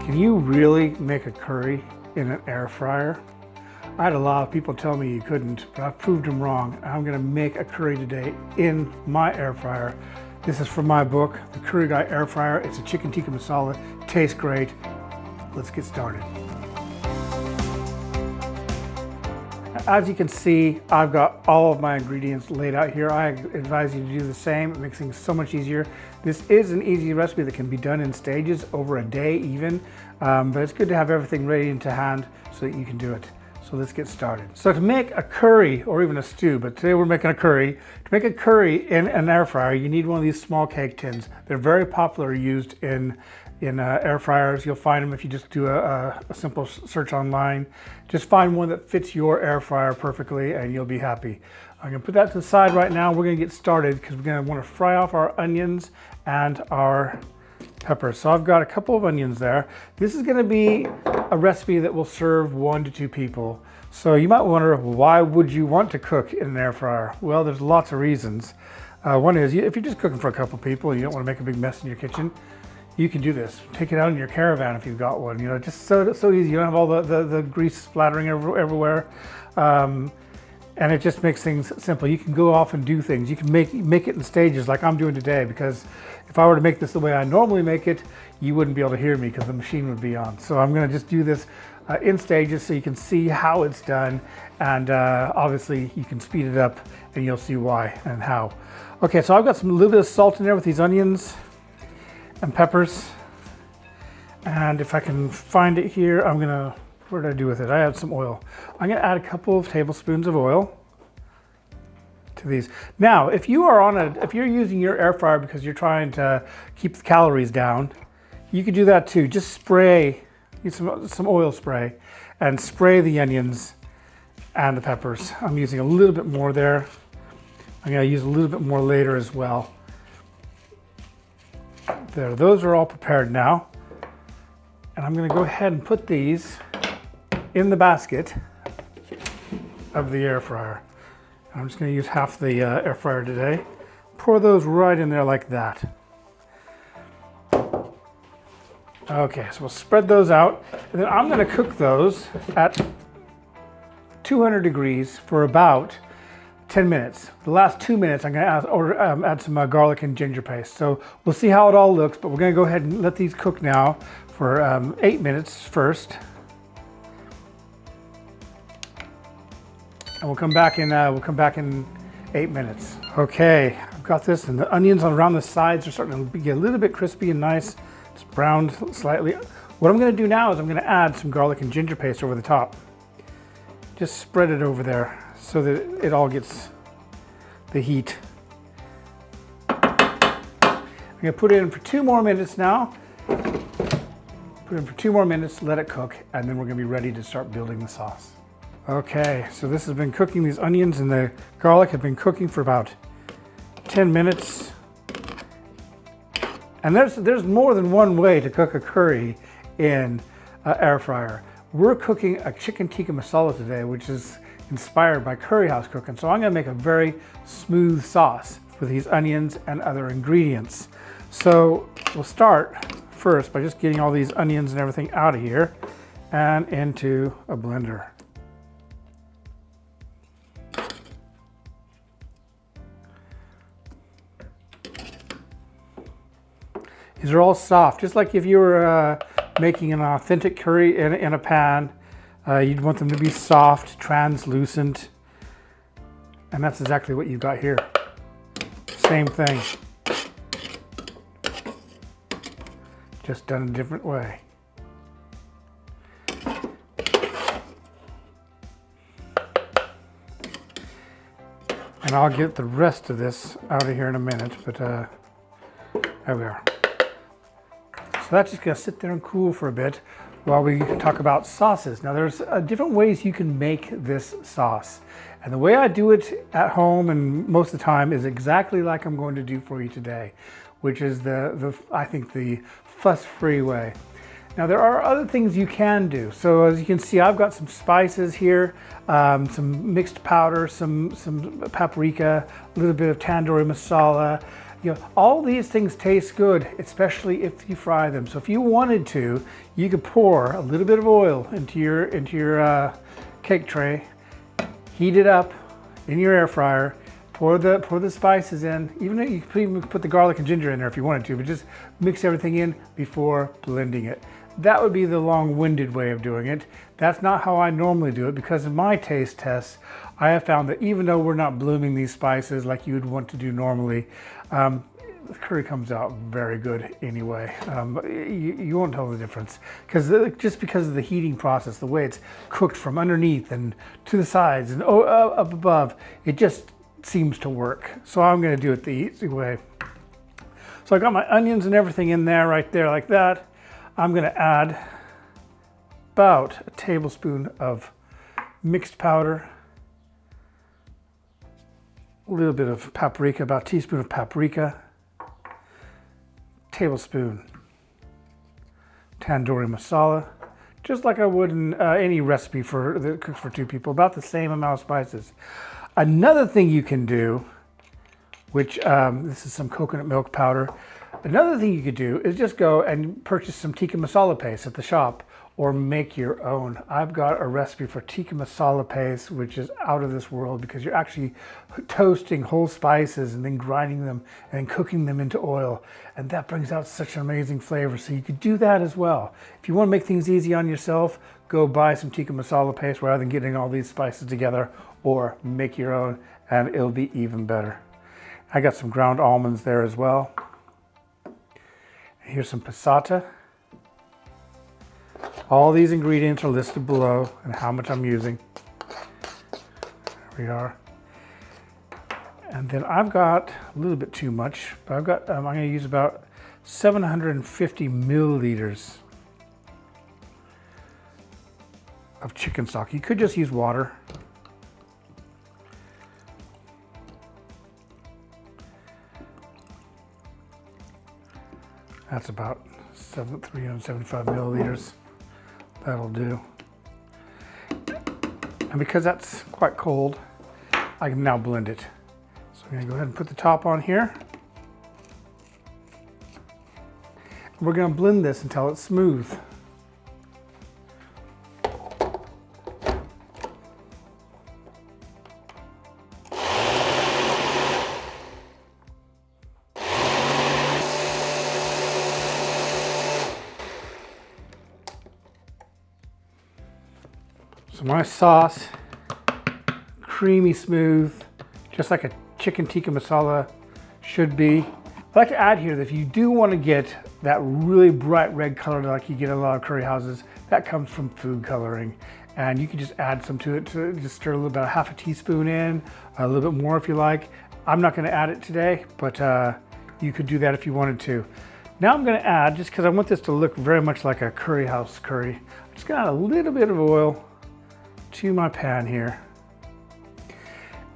Can you really make a curry in an air fryer? I had a lot of people tell me you couldn't, but I proved them wrong. I'm gonna make a curry today in my air fryer. This is from my book, The Curry Guy Air Fryer. It's a chicken tikka masala. Tastes great. Let's get started. As you can see, I've got all of my ingredients laid out here. I advise you to do the same. It makes things so much easier. This is an easy recipe that can be done in stages over a day even, but it's good to have everything ready and to hand so that you can do it. So let's get started. So to make a curry, or even a stew, but today we're making a curry. To make a curry in an air fryer, you need one of these small cake tins. They're very popular, used in air fryers. You'll find them if you just do a simple search online. Just find one that fits your air fryer perfectly and you'll be happy. I'm gonna put that to the side right now. We're gonna get started because we're gonna wanna fry off our onions and our peppers. So I've got a couple of onions there. This is gonna be a recipe that will serve 1 to 2 people. So you might wonder, why would you want to cook in an air fryer? Well, there's lots of reasons. One is, if you're just cooking for a couple people and you don't wanna make a big mess in your kitchen, you can do this. Take it out in your caravan if you've got one. You know, just so easy. You don't have all the grease splattering everywhere. And it just makes things simple. You can go off and do things. You can make it in stages like I'm doing today, because if I were to make this the way I normally make it, you wouldn't be able to hear me because the machine would be on. So I'm gonna just do this in stages so you can see how it's done. And obviously you can speed it up and you'll see why and how. Okay, so I've got a little bit of salt in there with these onions and peppers. And if I can find it here, what did I do with it? I had some oil. I'm gonna add a couple of tablespoons of oil to these. Now, if you're using your air fryer because you're trying to keep the calories down, you could do that too. Just use some oil spray and spray the onions and the peppers. I'm using a little bit more there. I'm gonna use a little bit more later as well. There, those are all prepared now. And I'm gonna go ahead and put these in the basket of the air fryer. I'm just gonna use half the air fryer today. Pour those right in there like that. Okay, so we'll spread those out. And then I'm gonna cook those at 200 degrees for about 10 minutes. The last 2 minutes, I'm gonna add some garlic and ginger paste. So we'll see how it all looks, but we're gonna go ahead and let these cook now for 8 minutes first. And we'll come back in 8 minutes. Okay, I've got this, and the onions around the sides are starting to get a little bit crispy and nice. It's browned slightly. What I'm gonna do now is I'm gonna add some garlic and ginger paste over the top. Just spread it over there so that it all gets the heat. I'm gonna put it in for 2 more minutes now. Put it in for 2 more minutes, let it cook, and then we're gonna be ready to start building the sauce. Okay, so this has been cooking. These onions and the garlic have been cooking for about 10 minutes. And there's more than one way to cook a curry in an air fryer. We're cooking a chicken tikka masala today, which is inspired by curry house cooking. So I'm gonna make a very smooth sauce with these onions and other ingredients. So we'll start first by just getting all these onions and everything out of here and into a blender. These are all soft, just like if you were making an authentic curry in a pan. You'd want them to be soft, translucent, and that's exactly what you've got here. Same thing, just done a different way. And I'll get the rest of this out of here in a minute, but there we are. So that's just gonna sit there and cool for a bit while we talk about sauces. Now there's different ways you can make this sauce. And the way I do it at home and most of the time is exactly like I'm going to do for you today, which is I think the fuss-free way. Now there are other things you can do. So as you can see, I've got some spices here, some mixed powder, some paprika, a little bit of tandoori masala, You know, all these things taste good, especially if you fry them. So if you wanted to, you could pour a little bit of oil into your cake tray, heat it up in your air fryer, pour the spices in. Even you could even put the garlic and ginger in there if you wanted to, but just mix everything in before blending it. That would be the long-winded way of doing it. That's not how I normally do it, because in my taste tests, I have found that even though we're not blooming these spices like you would want to do normally, the curry comes out very good anyway. You won't tell the difference just because of the heating process, the way it's cooked from underneath and to the sides and up above, it just seems to work. So I'm going to do it the easy way. So I got my onions and everything in there, right there, like that. I'm going to add about a tablespoon of mixed powder, a little bit of paprika, about a teaspoon of paprika, tablespoon tandoori masala, just like I would in any recipe that cooks for two people, about the same amount of spices. Another thing you can do, which this is some coconut milk powder. Another thing you could do is just go and purchase some tikka masala paste at the shop or make your own. I've got a recipe for tikka masala paste, which is out of this world because you're actually toasting whole spices and then grinding them and cooking them into oil. And that brings out such an amazing flavor. So you could do that as well. If you want to make things easy on yourself, go buy some tikka masala paste rather than getting all these spices together, or make your own and it'll be even better. I got some ground almonds there as well. Here's some passata. All these ingredients are listed below and how much I'm using. There we are. And then I've got a little bit too much, but I'm going to use about 750 milliliters of chicken stock. You could just use water. That's about 375 milliliters. That'll do. And because that's quite cold, I can now blend it. So I'm going to go ahead and put the top on here. And we're going to blend this until it's smooth. So my sauce, creamy smooth, just like a chicken tikka masala should be. I'd like to add here that if you do want to get that really bright red color like you get in a lot of curry houses, that comes from food coloring. And you can just add some to it, to just stir a little bit, half a teaspoon in, a little bit more if you like. I'm not going to add it today, but you could do that if you wanted to. Now I'm going to add, just because I want this to look very much like a curry house curry, I'm just going to add a little bit of oil to my pan here,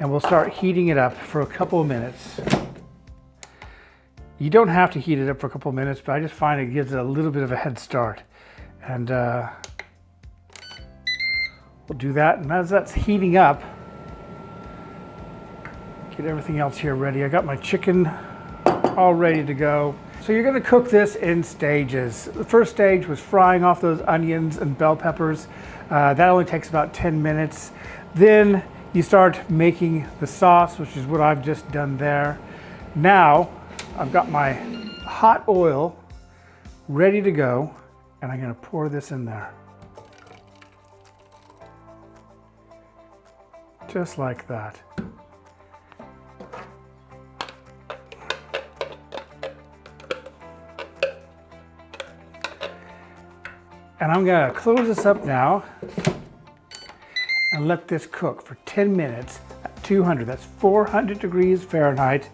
and we'll start heating it up for a couple of minutes. You don't have to heat it up for a couple of minutes, but I just find it gives it a little bit of a head start. And we'll do that, and as that's heating up, get everything else here ready. I got my chicken all ready to go. So you're going to cook this in stages. The first stage was frying off those onions and bell peppers. That only takes about 10 minutes. Then you start making the sauce, which is what I've just done there. Now I've got my hot oil ready to go, and I'm going to pour this in there. Just like that. And I'm going to close this up now and let this cook for 10 minutes at 200. That's 400 degrees Fahrenheit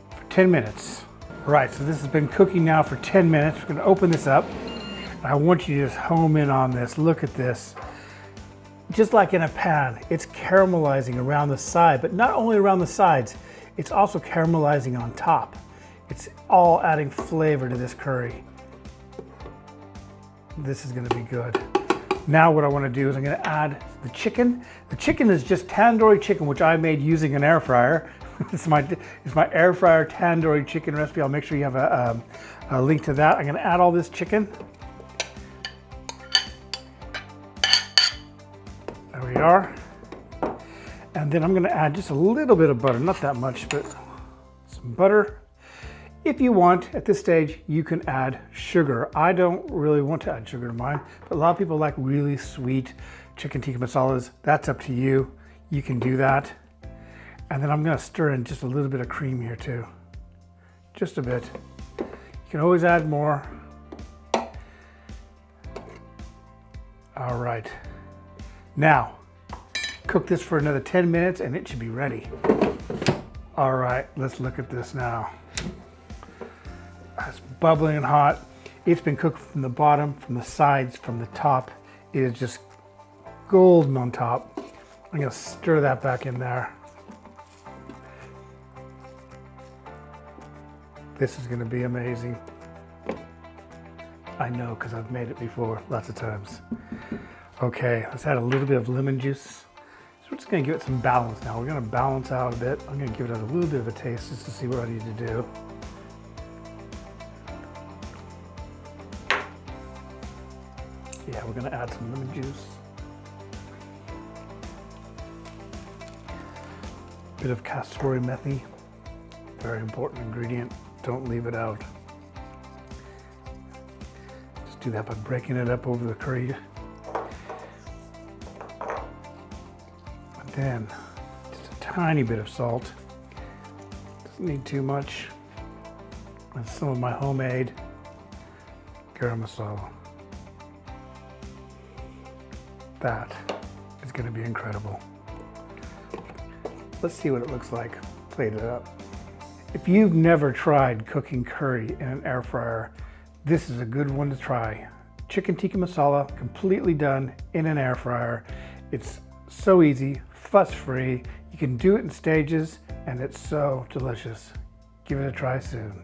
for 10 minutes. All right, so this has been cooking now for 10 minutes. We're going to open this up. I want you to just home in on this. Look at this. Just like in a pan, it's caramelizing around the side, but not only around the sides, it's also caramelizing on top. It's all adding flavor to this curry. This is going to be good. Now what I want to do is I'm going to add the chicken. The chicken is just tandoori chicken, which I made using an air fryer. It's my air fryer tandoori chicken recipe. I'll make sure you have a link to that. I'm gonna add all this chicken. There we are. And then I'm gonna add just a little bit of butter, not that much, but some butter. If you want, at this stage, you can add sugar. I don't really want to add sugar to mine, but a lot of people like really sweet chicken tikka masalas. That's up to you. You can do that. And then I'm gonna stir in just a little bit of cream here too. Just a bit. You can always add more. All right. Now, cook this for another 10 minutes and it should be ready. All right, let's look at this now. It's bubbling and hot. It's been cooked from the bottom, from the sides, from the top. It is just golden on top. I'm gonna stir that back in there. This is gonna be amazing. I know, because I've made it before lots of times. Okay, let's add a little bit of lemon juice. So we're just gonna give it some balance now. We're gonna balance out a bit. I'm gonna give it a little bit of a taste just to see what I need to do. Yeah, we're gonna add some lemon juice. Bit of castor methi, very important ingredient. Don't leave it out. Just do that by breaking it up over the curry. And then just a tiny bit of salt. Doesn't need too much. And some of my homemade garam masala. That is going to be incredible. Let's see what it looks like plated up. If you've never tried cooking curry in an air fryer, this is a good one to try. Chicken tikka masala, completely done in an air fryer. It's so easy, fuss-free. You can do it in stages, and it's so delicious. Give it a try soon.